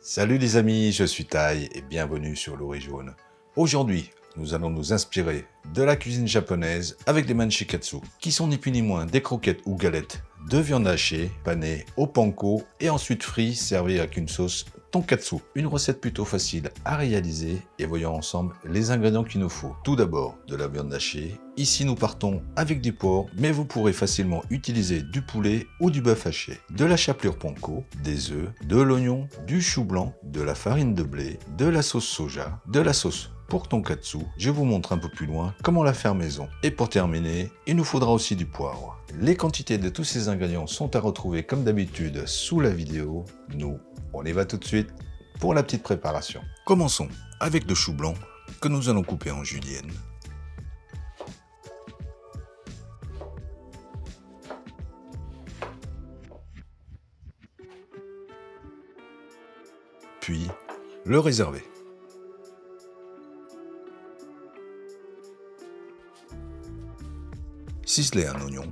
Salut les amis, je suis Tai et bienvenue sur Le Riz Jaune. Aujourd'hui, nous allons nous inspirer de la cuisine japonaise avec les manchikatsu, qui sont ni plus ni moins des croquettes ou galettes de viande hachée, panées au panko et ensuite frites servies avec une sauce tonkatsu. Une recette plutôt facile à réaliser et voyons ensemble les ingrédients qu'il nous faut. Tout d'abord, de la viande hachée. Ici, nous partons avec du porc, mais vous pourrez facilement utiliser du poulet ou du bœuf haché. De la chapelure panko, des œufs, de l'oignon, du chou blanc, de la farine de blé, de la sauce soja, de la sauce pour tonkatsu. Je vous montre un peu plus loin comment la faire maison. Et pour terminer, il nous faudra aussi du poivre. Les quantités de tous ces ingrédients sont à retrouver comme d'habitude sous la vidéo. Nous, on y va tout de suite pour la petite préparation. Commençons avec le chou blanc que nous allons couper en julienne. Puis le réserver. Ciseler un oignon.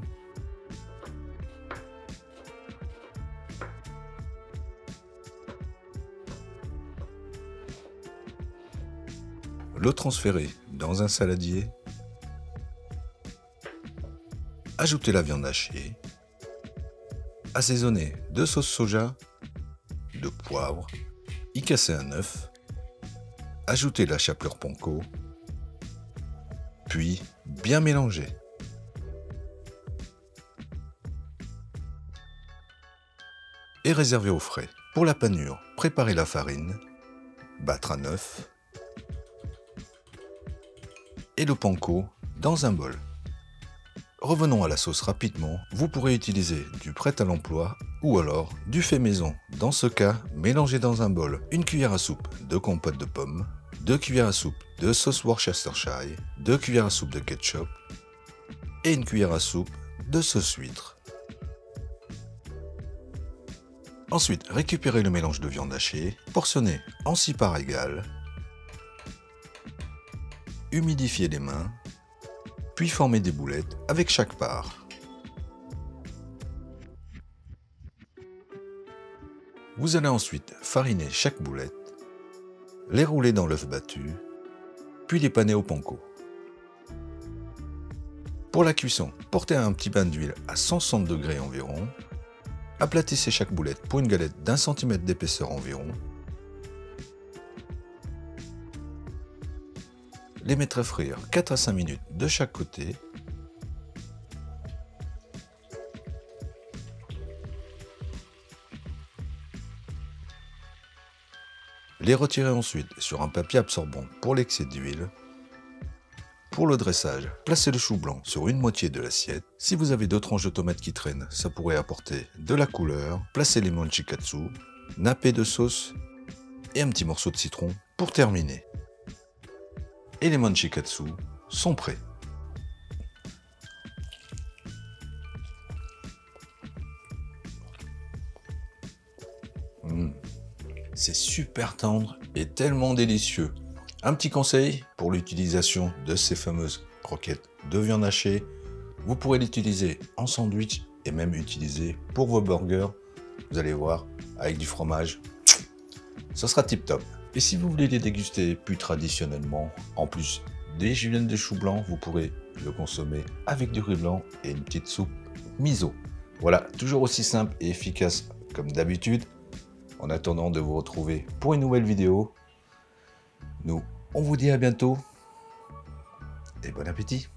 Le transférer dans un saladier. Ajouter la viande hachée. Assaisonner de sauce soja, de poivre. Y casser un œuf. Ajouter la chapelure panko. Puis bien mélanger. Et réserver au frais. Pour la panure, préparer la farine, battre un œuf et le panko dans un bol. Revenons à la sauce rapidement. Vous pourrez utiliser du prêt à l'emploi ou alors du fait maison. Dans ce cas, mélangez dans un bol une cuillère à soupe de compote de pommes, 2 cuillères à soupe de sauce Worcestershire, 2 cuillères à soupe de ketchup et une cuillère à soupe de sauce huître. Ensuite, récupérez le mélange de viande hachée, portionnez en 6 parts égales, humidifiez les mains, puis formez des boulettes avec chaque part. Vous allez ensuite fariner chaque boulette, les rouler dans l'œuf battu, puis les paner au panko. Pour la cuisson, portez un petit bain d'huile à 160 degrés environ. Aplatissez chaque boulette pour une galette d'1 cm d'épaisseur environ. Les mettre à frire 4 à 5 minutes de chaque côté. Les retirer ensuite sur un papier absorbant pour l'excès d'huile. Pour le dressage, placez le chou blanc sur une moitié de l'assiette. Si vous avez 2 tranches de tomates qui traînent, ça pourrait apporter de la couleur. Placez les manchikatsu, nappez de sauce et un petit morceau de citron pour terminer. Et les manchikatsu sont prêts. C'est super tendre et tellement délicieux. Un petit conseil pour l'utilisation de ces fameuses croquettes de viande hachée. Vous pourrez l'utiliser en sandwich et même utiliser pour vos burgers. Vous allez voir, avec du fromage, ce sera tip top. Et si vous voulez les déguster plus traditionnellement, en plus des juliennes de chou blanc, vous pourrez le consommer avec du riz blanc et une petite soupe miso. Voilà, toujours aussi simple et efficace comme d'habitude. En attendant de vous retrouver pour une nouvelle vidéo, nous, on vous dit à bientôt et bon appétit!